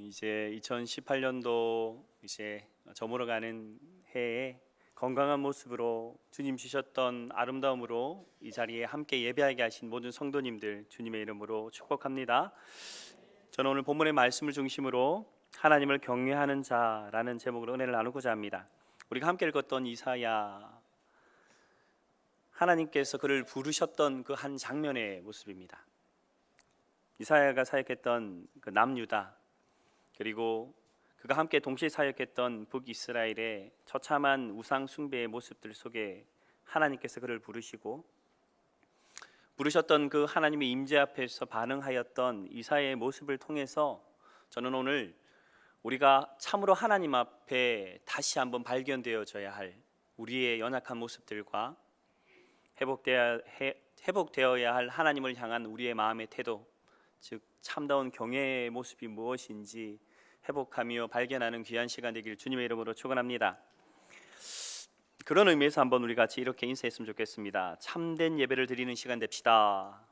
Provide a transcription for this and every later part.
이제 2018년도 이제 저물어가는 해에 건강한 모습으로 주님 주셨던 아름다움으로 이 자리에 함께 예배하게 하신 모든 성도님들 주님의 이름으로 축복합니다. 저는 오늘 본문의 말씀을 중심으로 하나님을 경외하는 자라는 제목으로 은혜를 나누고자 합니다. 우리가 함께 읽었던 이사야, 하나님께서 그를 부르셨던 그 한 장면의 모습입니다. 이사야가 사역했던 그 남유다, 그리고 그가 함께 동시에 사역했던 북이스라엘의 처참한 우상 숭배의 모습들 속에 하나님께서 그를 부르셨던 그 하나님의 임재 앞에서 반응하였던 이사야의 모습을 통해서 저는 오늘 우리가 참으로 하나님 앞에 다시 한번 발견되어져야 할 우리의 연약한 모습들과 회복되어야 할 하나님을 향한 우리의 마음의 태도, 즉 참다운 경외의 모습이 무엇인지 회복하며 발견하는 귀한 시간 되기를 주님의 이름으로 축원합니다. 그런 의미에서 한번 우리 같이 이렇게 인사했으면 좋겠습니다. 참된 예배를 드리는 시간 됩시다.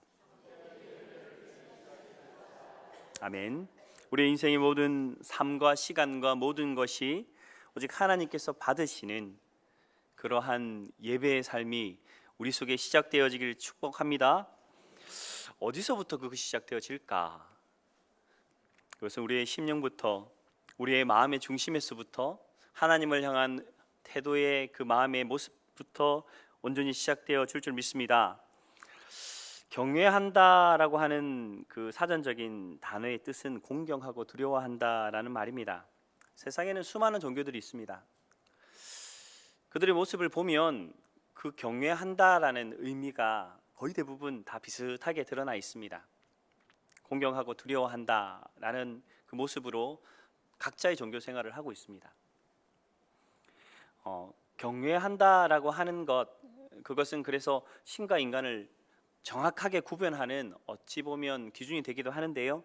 아멘. 우리의 인생의 모든 삶과 시간과 모든 것이 오직 하나님께서 받으시는 그러한 예배의 삶이 우리 속에 시작되어지기를 축복합니다. 어디서부터 그것이 시작되어질까? 그것은 우리의 심령부터, 우리의 마음의 중심에서부터, 하나님을 향한 태도의 그 마음의 모습부터 온전히 시작되어 줄 줄 믿습니다. 경외한다라고 하는 그 사전적인 단어의 뜻은 공경하고 두려워한다라는 말입니다. 세상에는 수많은 종교들이 있습니다. 그들의 모습을 보면 그 경외한다라는 의미가 거의 대부분 다 비슷하게 드러나 있습니다. 공경하고 두려워한다라는 그 모습으로 각자의 종교 생활을 하고 있습니다. 경외한다라고 하는 것, 그것은 그래서 신과 인간을 정확하게 구별하는 어찌 보면 기준이 되기도 하는데요.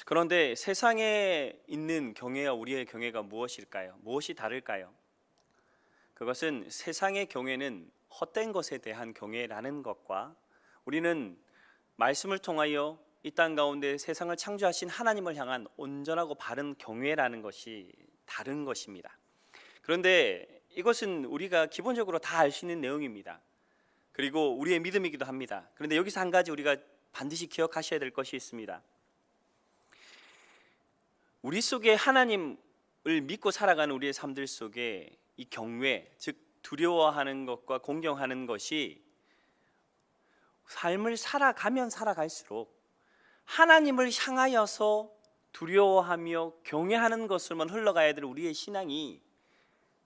그런데 세상에 있는 경외와 우리의 경외가 무엇일까요? 무엇이 다를까요? 그것은 세상의 경외는 헛된 것에 대한 경외라는 것과 우리는 말씀을 통하여 이 땅 가운데 세상을 창조하신 하나님을 향한 온전하고 바른 경외라는 것이 다른 것입니다. 그런데 이것은 우리가 기본적으로 다 알 수 있는 내용입니다. 그리고 우리의 믿음이기도 합니다. 그런데 여기서 한 가지 우리가 반드시 기억하셔야 될 것이 있습니다. 우리 속에 하나님을 믿고 살아가는 우리의 삶들 속에 이 경외, 즉 두려워하는 것과 공경하는 것이 삶을 살아가면 살아갈수록 하나님을 향하여서 두려워하며 경외하는 것으로만 흘러가야 될 우리의 신앙이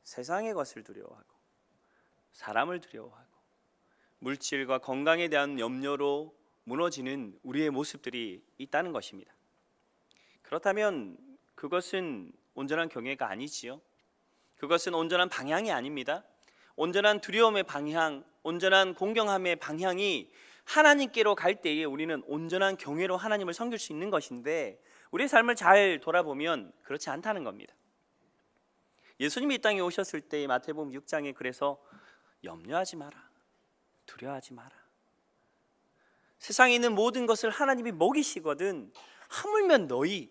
세상의 것을 두려워하고 사람을 두려워하고 물질과 건강에 대한 염려로 무너지는 우리의 모습들이 있다는 것입니다. 그렇다면 그것은 온전한 경외가 아니지요. 그것은 온전한 방향이 아닙니다. 온전한 두려움의 방향, 온전한 공경함의 방향이 하나님께로 갈 때에 우리는 온전한 경외로 하나님을 섬길 수 있는 것인데 우리의 삶을 잘 돌아보면 그렇지 않다는 겁니다. 예수님이 이 땅에 오셨을 때 마태복음 6장에 그래서 염려하지 마라, 두려워하지 마라. 세상에 있는 모든 것을 하나님이 먹이시거든 하물며 너희,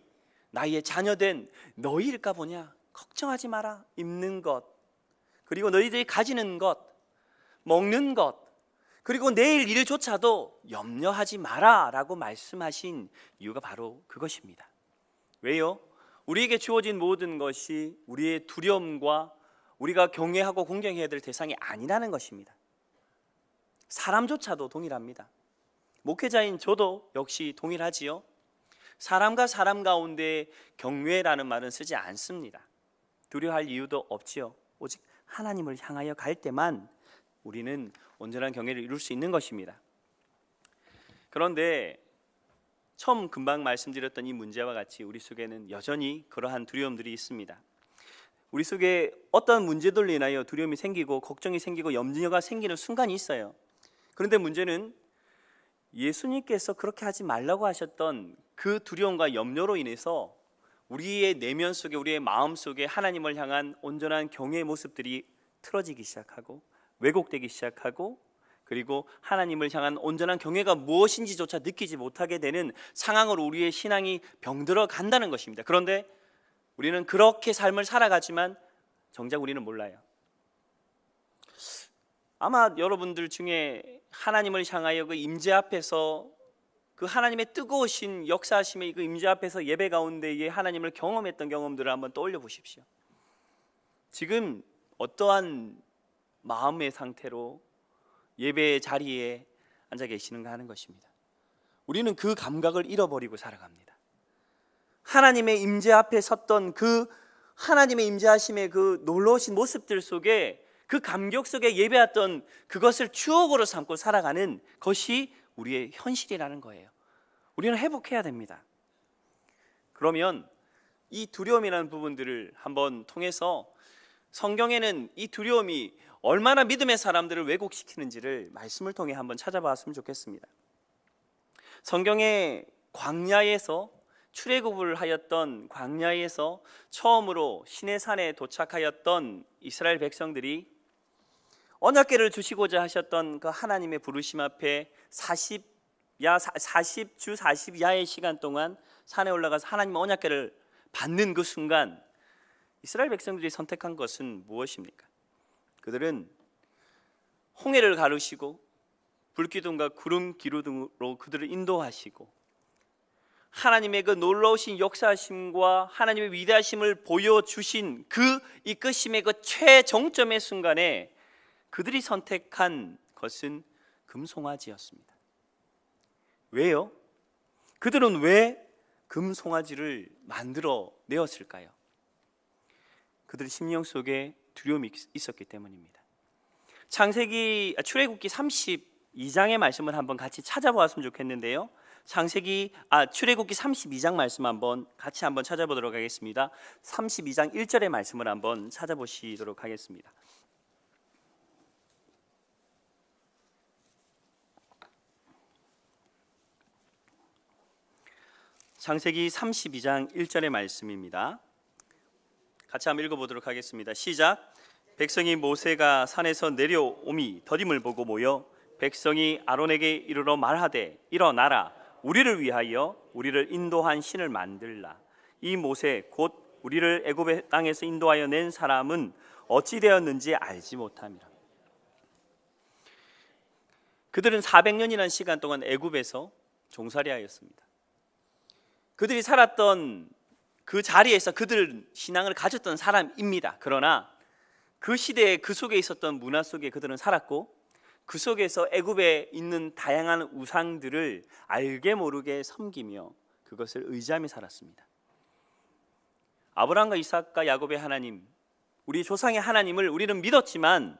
나의 자녀된 너희일까 보냐. 걱정하지 마라. 입는 것, 그리고 너희들이 가지는 것, 먹는 것, 그리고 내일 일조차도 염려하지 마라 라고 말씀하신 이유가 바로 그것입니다. 왜요? 우리에게 주어진 모든 것이 우리의 두려움과 우리가 경외하고 공경해야 될 대상이 아니라는 것입니다. 사람조차도 동일합니다. 목회자인 저도 역시 동일하지요. 사람과 사람 가운데 경외라는 말은 쓰지 않습니다. 두려워할 이유도 없지요. 오직 하나님을 향하여 갈 때만 우리는 온전한 경외를 이룰 수 있는 것입니다. 그런데 처음 금방 말씀드렸던 이 문제와 같이 우리 속에는 여전히 그러한 두려움들이 있습니다. 우리 속에 어떤 문제들로 인하여 두려움이 생기고 걱정이 생기고 염려가 생기는 순간이 있어요. 그런데 문제는 예수님께서 그렇게 하지 말라고 하셨던 그 두려움과 염려로 인해서 우리의 내면 속에, 우리의 마음 속에 하나님을 향한 온전한 경외의 모습들이 틀어지기 시작하고 왜곡되기 시작하고 그리고 하나님을 향한 온전한 경외가 무엇인지조차 느끼지 못하게 되는 상황으로 우리의 신앙이 병들어 간다는 것입니다. 그런데 우리는 그렇게 삶을 살아가지만 정작 우리는 몰라요. 아마 여러분들 중에 하나님을 향하여 그 임재 앞에서 그 하나님의 뜨거우신 역사하심의 그 임재 앞에서 예배 가운데에 하나님을 경험했던 경험들을 한번 떠올려 보십시오. 지금 어떠한 마음의 상태로 예배의 자리에 앉아 계시는가 하는 것입니다. 우리는 그 감각을 잃어버리고 살아갑니다. 하나님의 임재 앞에 섰던 그 하나님의 임재하심의 그 놀라우신 모습들 속에 그 감격 속에 예배했던 그것을 추억으로 삼고 살아가는 것이 우리의 현실이라는 거예요. 우리는 회복해야 됩니다. 그러면 이 두려움이라는 부분들을 한번 통해서 성경에는 이 두려움이 얼마나 믿음의 사람들을 왜곡시키는지를 말씀을 통해 한번 찾아봤으면 좋겠습니다. 성경의 광야에서 출애굽을 하였던 광야에서 처음으로 시내산에 도착하였던 이스라엘 백성들이 언약궤를 주시고자 하셨던 그 하나님의 부르심 앞에 40주 40야의 시간 동안 산에 올라가서 하나님의 언약궤를 받는 그 순간 이스라엘 백성들이 선택한 것은 무엇입니까? 그들은 홍해를 가르시고 불기둥과 구름 기둥으로 그들을 인도하시고 하나님의 그 놀라우신 역사하심과 하나님의 위대하심을 보여주신 그 이끄심의 그 최정점의 순간에 그들이 선택한 것은 금송아지였습니다. 왜요? 그들은 왜 금송아지를 만들어 내었을까요? 그들 심령 속에 두려움이 있었기 때문입니다. 출애굽기 32장의 말씀을 한번 같이 찾아보았으면 좋겠는데요. 출애굽기 32장 말씀 한번 같이 한번 찾아보도록 하겠습니다. 32장 1절의 말씀을 한번 찾아보시도록 하겠습니다. 창세기 32장 1절의 말씀입니다. 같이 한번 읽어보도록 하겠습니다. 시작. 백성이 모세가 산에서 내려오미 더림을 보고 모여 백성이 아론에게 이르러 말하되 일어나라 우리를 위하여 우리를 인도한 신을 만들라. 이 모세 곧 우리를 애굽의 땅에서 인도하여 낸 사람은 어찌 되었는지 알지 못함이라. 그들은 400년이라는 시간 동안 애굽에서 종살이하였습니다. 그들이 살았던 그 자리에서 그들 신앙을 가졌던 사람입니다. 그러나 그 시대에 그 속에 있었던 문화 속에 그들은 살았고 그 속에서 애굽에 있는 다양한 우상들을 알게 모르게 섬기며 그것을 의지하며 살았습니다. 아브라함과 이삭과 야곱의 하나님, 우리 조상의 하나님을 우리는 믿었지만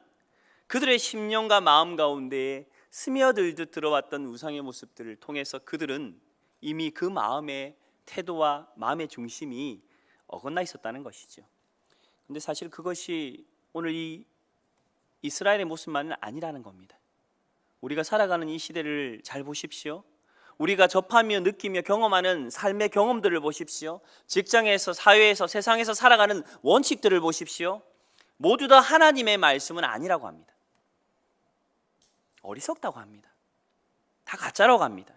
그들의 심령과 마음 가운데에 스며들듯 들어왔던 우상의 모습들을 통해서 그들은 이미 그 마음의 태도와 마음의 중심이 어긋나 있었다는 것이죠. 그런데 사실 그것이 오늘 이 이스라엘의 모습만은 아니라는 겁니다. 우리가 살아가는 이 시대를 잘 보십시오. 우리가 접하며 느끼며 경험하는 삶의 경험들을 보십시오. 직장에서, 사회에서, 세상에서 살아가는 원칙들을 보십시오. 모두 다 하나님의 말씀은 아니라고 합니다. 어리석다고 합니다. 다 가짜라고 합니다.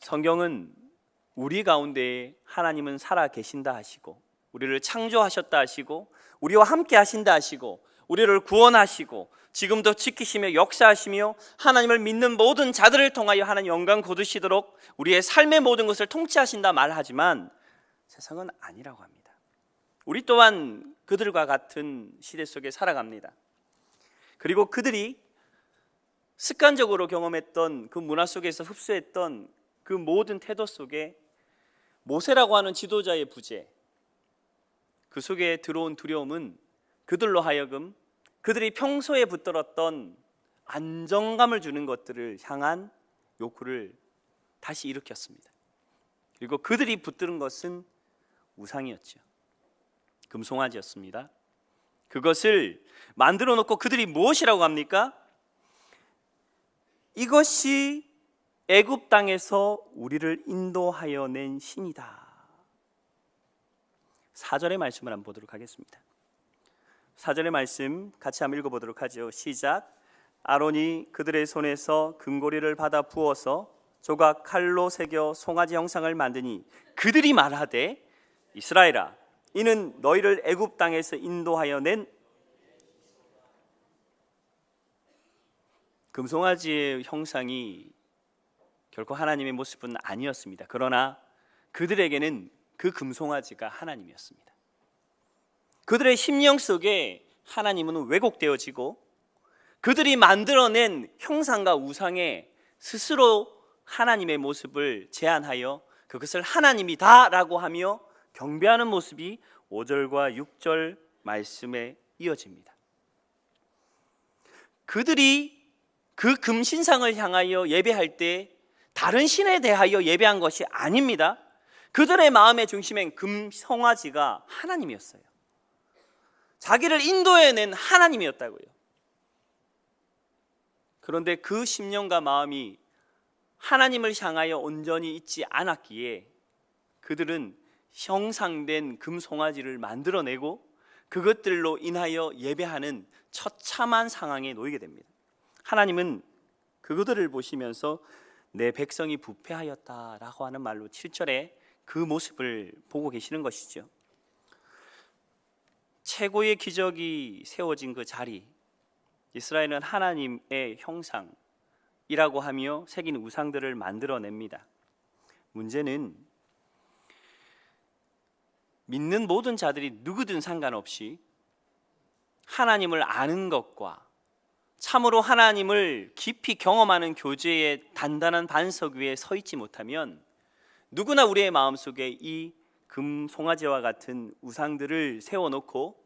성경은 우리 가운데 하나님은 살아 계신다 하시고 우리를 창조하셨다 하시고 우리와 함께 하신다 하시고 우리를 구원하시고 지금도 지키시며 역사하시며 하나님을 믿는 모든 자들을 통하여 하나님 영광 거두시도록 우리의 삶의 모든 것을 통치하신다 말하지만 세상은 아니라고 합니다. 우리 또한 그들과 같은 시대 속에 살아갑니다. 그리고 그들이 습관적으로 경험했던 그 문화 속에서 흡수했던 그 모든 태도 속에 모세라고 하는 지도자의 부재, 그 속에 들어온 두려움은 그들로 하여금 그들이 평소에 붙들었던 안정감을 주는 것들을 향한 욕구를 다시 일으켰습니다. 그리고 그들이 붙드는 것은 우상이었죠. 금송아지였습니다. 그것을 만들어 놓고 그들이 무엇이라고 합니까? 이것이 애굽 땅에서 우리를 인도하여 낸 신이다. 4절의 말씀을 한번 보도록 하겠습니다. 4절의 말씀 같이 한번 읽어보도록 하죠. 시작. 아론이 그들의 손에서 금고리를 받아 부어서 조각 칼로 새겨 송아지 형상을 만드니 그들이 말하되 이스라엘아 이는 너희를 애굽 땅에서 인도하여 낸 금송아지의 형상이 결코 하나님의 모습은 아니었습니다. 그러나 그들에게는 그 금송아지가 하나님이었습니다. 그들의 심령 속에 하나님은 왜곡되어지고 그들이 만들어낸 형상과 우상에 스스로 하나님의 모습을 제안하여 그것을 하나님이다라고 하며 경배하는 모습이 5절과 6절 말씀에 이어집니다. 그들이 그 금신상을 향하여 예배할 때 다른 신에 대하여 예배한 것이 아닙니다. 그들의 마음의 중심엔 금송아지가 하나님이었어요. 자기를 인도해낸 하나님이었다고요. 그런데 그 심령과 마음이 하나님을 향하여 온전히 있지 않았기에 그들은 형상된 금송아지를 만들어내고 그것들로 인하여 예배하는 처참한 상황에 놓이게 됩니다. 하나님은 그들을 보시면서 내 백성이 부패하였다라고 하는 말로 7절에 그 모습을 보고 계시는 것이죠. 최고의 기적이 세워진 그 자리, 이스라엘은 하나님의 형상이라고 하며 새긴 우상들을 만들어냅니다. 문제는 믿는 모든 자들이 누구든 상관없이 하나님을 아는 것과 참으로 하나님을 깊이 경험하는 교제의 단단한 반석 위에 서 있지 못하면 누구나 우리의 마음속에 이 금송아지와 같은 우상들을 세워놓고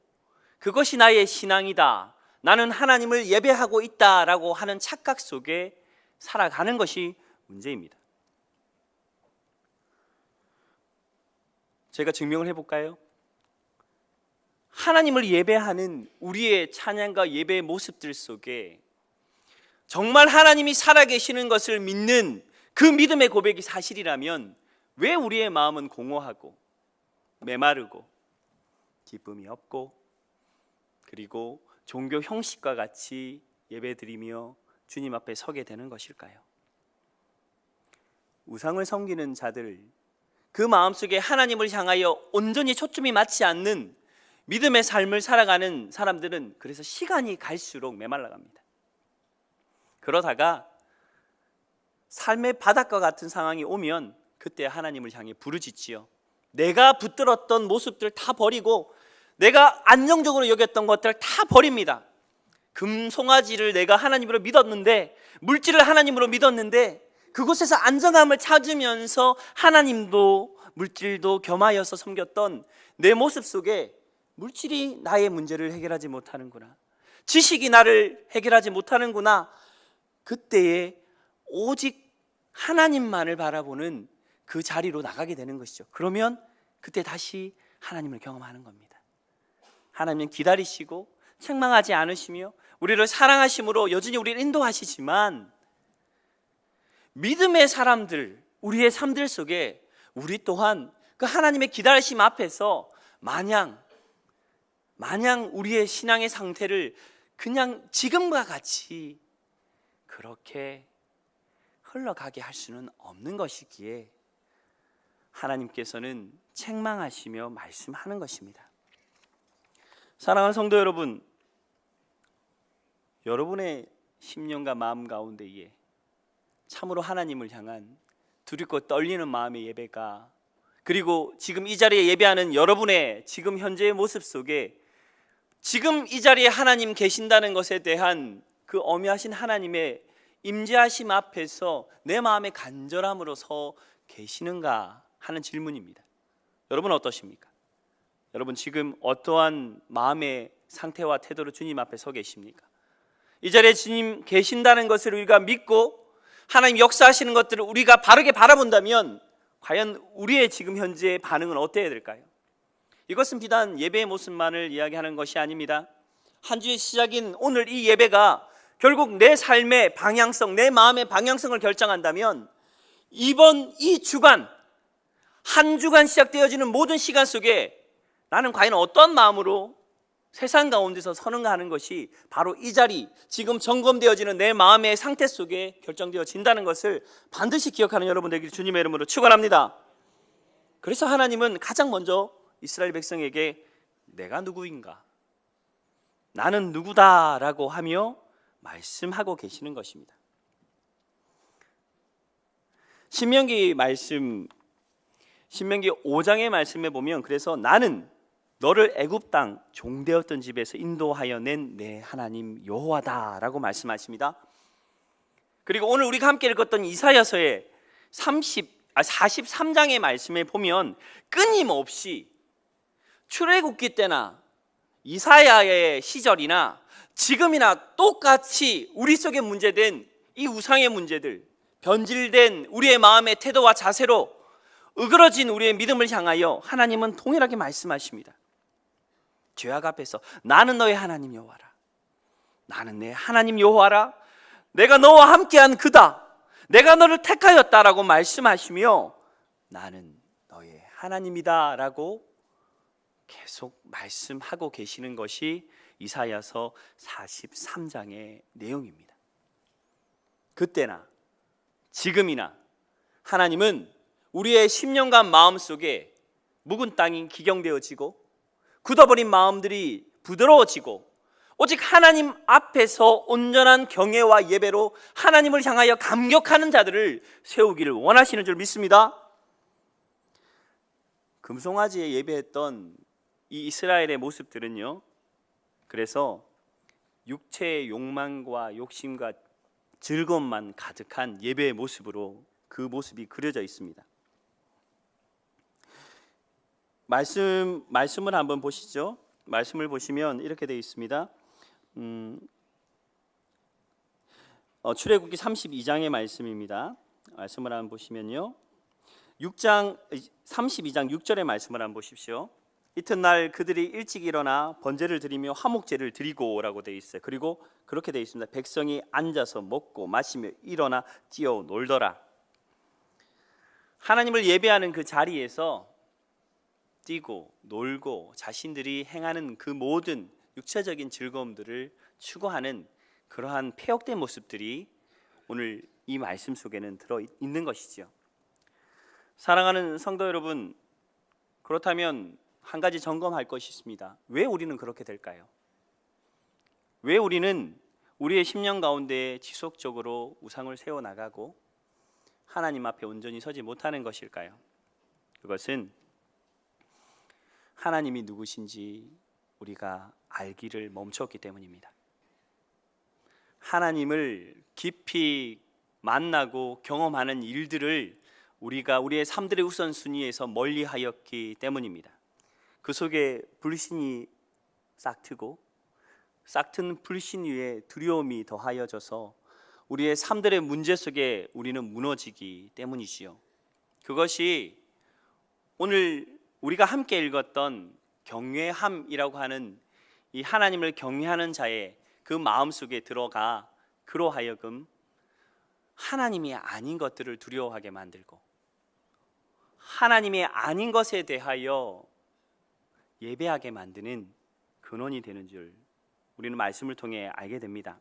그것이 나의 신앙이다, 나는 하나님을 예배하고 있다라고 하는 착각 속에 살아가는 것이 문제입니다. 제가 증명을 해볼까요? 하나님을 예배하는 우리의 찬양과 예배의 모습들 속에 정말 하나님이 살아계시는 것을 믿는 그 믿음의 고백이 사실이라면 왜 우리의 마음은 공허하고 메마르고 기쁨이 없고 그리고 종교 형식과 같이 예배드리며 주님 앞에 서게 되는 것일까요? 우상을 섬기는 자들, 그 마음속에 하나님을 향하여 온전히 초점이 맞지 않는 믿음의 삶을 살아가는 사람들은 그래서 시간이 갈수록 메말라갑니다. 그러다가 삶의 바닥과 같은 상황이 오면 그때 하나님을 향해 부르짖지요. 내가 붙들었던 모습들 다 버리고 내가 안정적으로 여겼던 것들 다 버립니다. 금송아지를 내가 하나님으로 믿었는데, 물질을 하나님으로 믿었는데 그곳에서 안정함을 찾으면서 하나님도 물질도 겸하여서 섬겼던 내 모습 속에 물질이 나의 문제를 해결하지 못하는구나, 지식이 나를 해결하지 못하는구나, 그때에 오직 하나님만을 바라보는 그 자리로 나가게 되는 것이죠. 그러면 그때 다시 하나님을 경험하는 겁니다. 하나님은 기다리시고 책망하지 않으시며 우리를 사랑하심으로 여전히 우리를 인도하시지만 믿음의 사람들, 우리의 삶들 속에 우리 또한 그 하나님의 기다리심 앞에서 마냥 우리의 신앙의 상태를 그냥 지금과 같이 그렇게 흘러가게 할 수는 없는 것이기에 하나님께서는 책망하시며 말씀하는 것입니다. 사랑하는 성도 여러분, 여러분의 심령과 마음 가운데에 참으로 하나님을 향한 두렵고 떨리는 마음의 예배가, 그리고 지금 이 자리에 예배하는 여러분의 지금 현재의 모습 속에 지금 이 자리에 하나님 계신다는 것에 대한 그 엄하신 하나님의 임재하심 앞에서 내 마음의 간절함으로 서 계시는가 하는 질문입니다. 여러분은 어떠십니까? 여러분 지금 어떠한 마음의 상태와 태도로 주님 앞에 서 계십니까? 이 자리에 주님 계신다는 것을 우리가 믿고 하나님 역사하시는 것들을 우리가 바르게 바라본다면 과연 우리의 지금 현재의 반응은 어때야 될까요? 이것은 비단 예배의 모습만을 이야기하는 것이 아닙니다. 한 주의 시작인 오늘 이 예배가 결국 내 삶의 방향성, 내 마음의 방향성을 결정한다면 이번 이 주간, 한 주간 시작되어지는 모든 시간 속에 나는 과연 어떤 마음으로 세상 가운데서 선언하는 것이 바로 이 자리, 지금 점검되어지는 내 마음의 상태 속에 결정되어진다는 것을 반드시 기억하는 여러분 되기를 주님의 이름으로 축원합니다. 그래서 하나님은 가장 먼저 이스라엘 백성에게 내가 누구인가, 나는 누구다라고 하며 말씀하고 계시는 것입니다. 신명기 5장의 말씀에 보면, 그래서 나는 너를 애굽 땅 종되었던 집에서 인도하여 낸 내 하나님 여호와다라고 말씀하십니다. 그리고 오늘 우리가 함께 읽었던 이사야서의 43장의 말씀에 보면 끊임없이 출애굽기 때나 이사야의 시절이나 지금이나 똑같이 우리 속에 문제된 이 우상의 문제들, 변질된 우리의 마음의 태도와 자세로 으그러진 우리의 믿음을 향하여 하나님은 동일하게 말씀하십니다. 죄악 앞에서 나는 너의 하나님 여호와라, 나는 내 하나님 여호와라, 내가 너와 함께한 그다, 내가 너를 택하였다라고 말씀하시며 나는 너의 하나님이다 라고 계속 말씀하고 계시는 것이 이사야서 43장의 내용입니다. 그때나 지금이나 하나님은 우리의 10년간 마음속에 묵은 땅이 기경되어지고 굳어버린 마음들이 부드러워지고 오직 하나님 앞에서 온전한 경외와 예배로 하나님을 향하여 감격하는 자들을 세우기를 원하시는 줄 믿습니다. 금송아지에 예배했던 이 이스라엘의 모습들은요, 그래서 육체의 욕망과 욕심과 즐거움만 가득한 예배의 모습으로 그 모습이 그려져 있습니다. 말씀을 한번 보시죠. 말씀을 보시면 이렇게 되어 있습니다. 출애굽기 32장의 말씀입니다. 말씀을 한번 보시면요, 32장 6절의 말씀을 한번 보십시오. 이튿날 그들이 일찍 일어나 번제를 드리며 화목제를 드리고 라고 되어 있어요. 그리고 그렇게 되어 있습니다. 백성이 앉아서 먹고 마시며 일어나 뛰어 놀더라. 하나님을 예배하는 그 자리에서 뛰고 놀고 자신들이 행하는 그 모든 육체적인 즐거움들을 추구하는 그러한 폐역된 모습들이 오늘 이 말씀 속에는 들어있는 것이죠. 사랑하는 성도 여러분, 그렇다면 한 가지 점검할 것이 있습니다. 왜 우리는 그렇게 될까요? 왜 우리는 우리의 10년 가운데 지속적으로 우상을 세워나가고 하나님 앞에 온전히 서지 못하는 것일까요? 그것은 하나님이 누구신지 우리가 알기를 멈췄기 때문입니다. 하나님을 깊이 만나고 경험하는 일들을 우리가 우리의 삶들의 우선순위에서 멀리하였기 때문입니다. 그 속에 불신이 싹트고 싹튼 불신 위에 두려움이 더하여져서 우리의 삶들의 문제 속에 우리는 무너지기 때문이지요. 그것이 오늘 우리가 함께 읽었던 경외함이라고 하는 이 하나님을 경외하는 자의 그 마음속에 들어가 그로 하여금 하나님이 아닌 것들을 두려워하게 만들고 하나님이 아닌 것에 대하여 예배하게 만드는 근원이 되는 줄 우리는 말씀을 통해 알게 됩니다.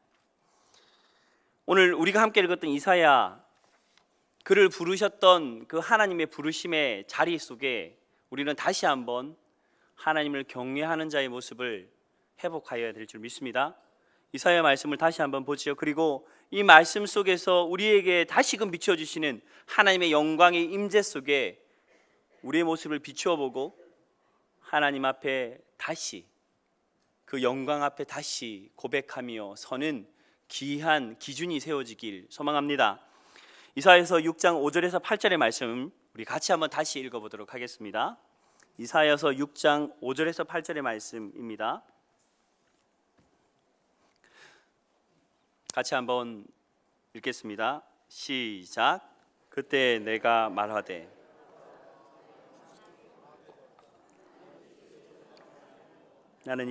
오늘 우리가 함께 읽었던 이사야, 그를 부르셨던 그 하나님의 부르심의 자리 속에 우리는 다시 한번 하나님을 경외하는 자의 모습을 회복하여야 될 줄 믿습니다. 이사야 말씀을 다시 한번 보지요. 그리고 이 말씀 속에서 우리에게 다시금 비춰주시는 하나님의 영광의 임재 속에 우리의 모습을 비추어 보고 하나님 앞에 다시 그 영광 앞에 다시 고백하며 서는 귀한 기준이 세워지길 소망합니다. 이사야서 6장 5절에서 8절의 말씀 우리 같이 한번 다시 읽어보도록 하겠습니다. 이사야서 6장 5절에서 8절의 말씀입니다. 같이 한번 읽겠습니다. 시작. 그때 내가 말하되 나는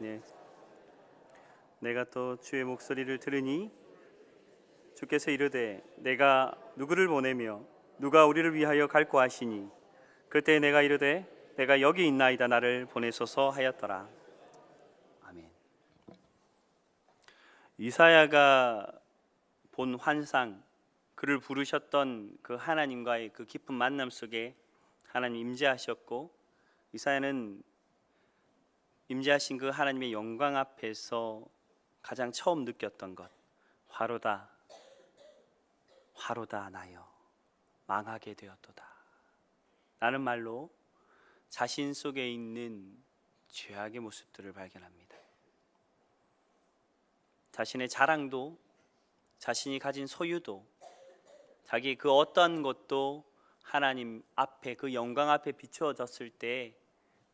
네. 내가 또 주의 목소리를 들으니 주께서 이르되 내가 누구를 보내며 누가 우리를 위하여 갈고 하시니 그때 내가 이르되 내가 여기 있나이다 나를 보내소서 하였더라. 아멘. 이사야가 본 환상, 그를 부르셨던 그 하나님과의 그 깊은 만남 속에 하나님 임재하셨고, 이사야는 임재하신 그 하나님의 영광 앞에서 가장 처음 느꼈던 것, 화로다 화로다 나여 망하게 되었도다 라는 말로 자신 속에 있는 죄악의 모습들을 발견합니다. 자신의 자랑도, 자신이 가진 소유도, 자기 그 어떠한 것도 하나님 앞에, 그 영광 앞에 비추어졌을 때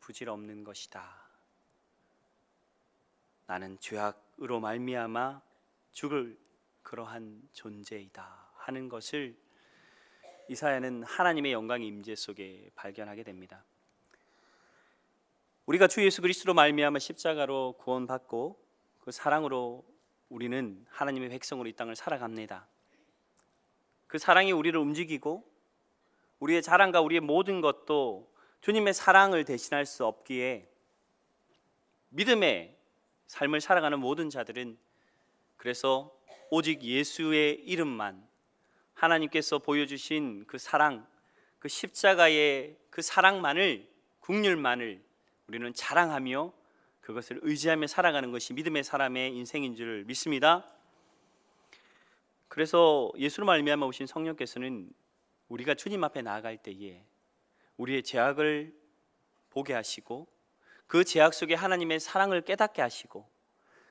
부질없는 것이다. 나는 죄악으로 말미암아 죽을 그러한 존재이다 하는 것을 이사야는 하나님의 영광의 임재 속에 발견하게 됩니다. 우리가 주 예수 그리스도로 말미암아 십자가로 구원받고 그 사랑으로 우리는 하나님의 백성으로 이 땅을 살아갑니다. 그 사랑이 우리를 움직이고 우리의 자랑과 우리의 모든 것도 주님의 사랑을 대신할 수 없기에 믿음의 삶을 살아가는 모든 자들은 그래서 오직 예수의 이름만, 하나님께서 보여주신 그 사랑, 그 십자가의 그 사랑만을, 긍휼만을 우리는 자랑하며 그것을 의지하며 살아가는 것이 믿음의 사람의 인생인 줄 믿습니다. 그래서 예수로 말미암아 오신 성령께서는 우리가 주님 앞에 나아갈 때에 우리의 죄악을 보게 하시고 그 죄악 속에 하나님의 사랑을 깨닫게 하시고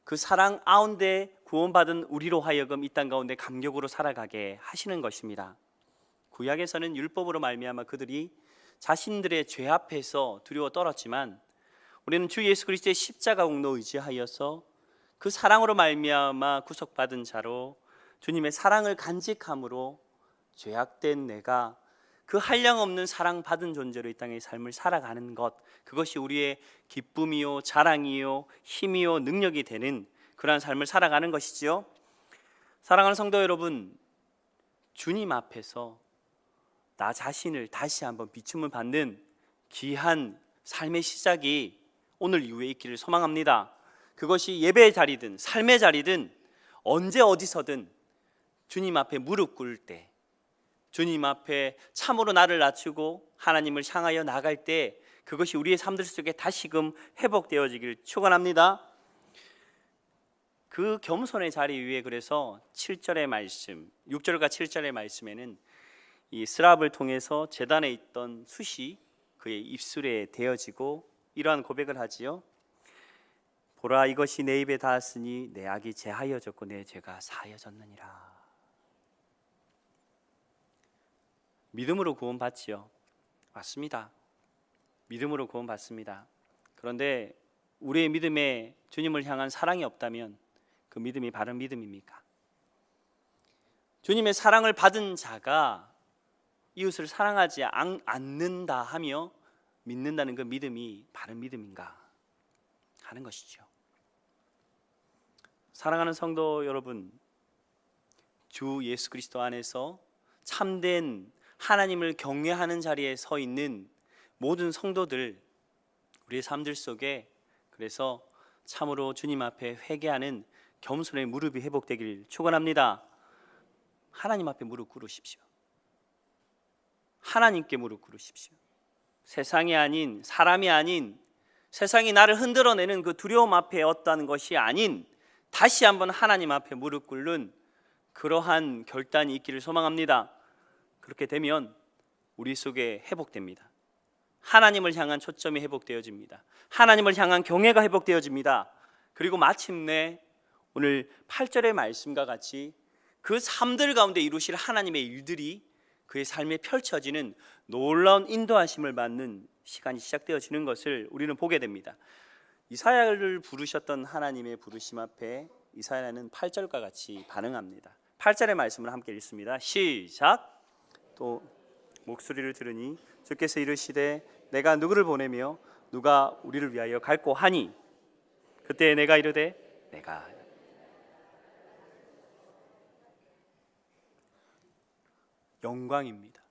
그 사랑 가운데 구원받은 우리로 하여금 이 땅 가운데 감격으로 살아가게 하시는 것입니다. 구약에서는 율법으로 말미암아 그들이 자신들의 죄 앞에서 두려워 떨었지만 우리는 주 예수 그리스도의 십자가 공로 의지하여서 그 사랑으로 말미암아 구속받은 자로 주님의 사랑을 간직함으로 죄악된 내가 그 한량없는 사랑받은 존재로 이 땅의 삶을 살아가는 것, 그것이 우리의 기쁨이요 자랑이요 힘이요 능력이 되는 그러한 삶을 살아가는 것이지요. 사랑하는 성도 여러분, 주님 앞에서 나 자신을 다시 한번 비춤을 받는 귀한 삶의 시작이 오늘 이후에 있기를 소망합니다. 그것이 예배의 자리든 삶의 자리든 언제 어디서든 주님 앞에 무릎 꿇을 때, 주님 앞에 참으로 나를 낮추고 하나님을 향하여 나갈 때 그것이 우리의 삶들 속에 다시금 회복되어지길 축원합니다. 그 겸손의 자리 위에 그래서 7절의 말씀, 6절과 7절의 말씀에는 이 스랍을 통해서 제단에 있던 숯이 그의 입술에 대어지고 이러한 고백을 하지요. 보라, 이것이 내 입에 닿았으니 내 악이 제하여졌고 내 죄가 사하여졌느니라. 믿음으로 구원받지요. 맞습니다. 믿음으로 구원받습니다. 그런데 우리의 믿음에 주님을 향한 사랑이 없다면 그 믿음이 바른 믿음입니까? 주님의 사랑을 받은 자가 이웃을 사랑하지 않는다 하며 믿는다는 그 믿음이 바른 믿음인가 하는 것이죠. 사랑하는 성도 여러분, 주 예수 그리스도 안에서 참된 하나님을 경외하는 자리에 서 있는 모든 성도들, 우리의 삶들 속에 그래서 참으로 주님 앞에 회개하는 겸손의 무릎이 회복되길 축원합니다. 하나님 앞에 무릎 꿇으십시오. 하나님께 무릎 꿇으십시오. 세상이 아닌, 사람이 아닌, 세상이 나를 흔들어내는 그 두려움 앞에 어떠한 것이 아닌 다시 한번 하나님 앞에 무릎 꿇는 그러한 결단이 있기를 소망합니다. 그렇게 되면 우리 속에 회복됩니다. 하나님을 향한 초점이 회복되어집니다. 하나님을 향한 경외가 회복되어집니다. 그리고 마침내 오늘 8절의 말씀과 같이 그 삶들 가운데 이루실 하나님의 일들이 그의 삶에 펼쳐지는 놀라운 인도하심을 받는 시간이 시작되어지는 것을 우리는 보게 됩니다. 이사야를 부르셨던 하나님의 부르심 앞에 이사야는 8절과 같이 반응합니다. 8절의 말씀을 함께 읽습니다. 시작. 또 목소리를 들으니 주께서 이르시되 내가 누구를 보내며 누가 우리를 위하여 갈고 하니. 그때 내가 이르되 내가 영광입니다.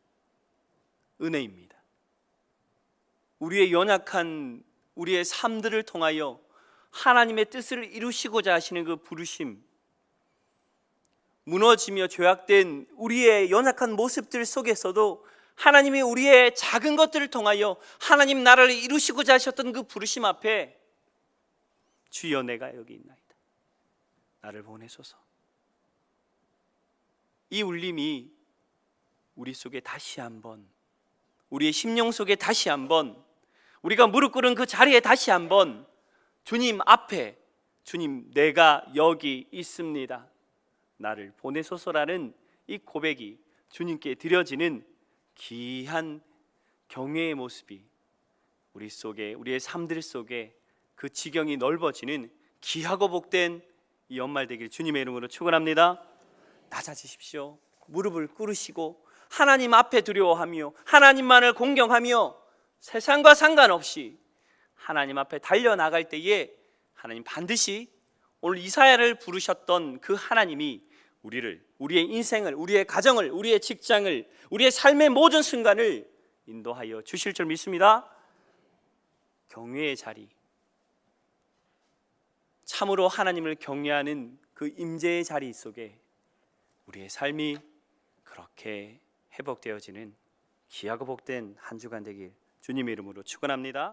은혜입니다. 우리의 연약한 우리의 삶들을 통하여 하나님의 뜻을 이루시고자 하시는 그 부르심, 무너지며 죄악된 우리의 연약한 모습들 속에서도 하나님이 우리의 작은 것들을 통하여 하나님 나라를 이루시고자 하셨던 그 부르심 앞에 주여 내가 여기 있나이다, 나를 보내소서, 이 울림이 우리 속에 다시 한번, 우리의 심령 속에 다시 한번, 우리가 무릎 꿇은 그 자리에 다시 한번 주님 앞에, 주님 내가 여기 있습니다, 나를 보내소서라는 이 고백이 주님께 드려지는 귀한 경외의 모습이 우리 속에, 우리의 삶들 속에 그 지경이 넓어지는 귀하고 복된 이 연말 되길 주님의 이름으로 축원합니다. 낮아지십시오. 무릎을 꿇으시고 하나님 앞에 두려워하며 하나님만을 공경하며 세상과 상관없이 하나님 앞에 달려나갈 때에 하나님 반드시 오늘 이사야를 부르셨던 그 하나님이 우리를, 우리의 인생을, 우리의 가정을, 우리의 직장을, 우리의 삶의 모든 순간을 인도하여 주실 줄 믿습니다. 경외의 자리, 참으로 하나님을 경외하는 그 임재의 자리 속에 우리의 삶이 그렇게 회복되어지는 귀하고 복된 한 주간 되길 주님의 이름으로 축원합니다.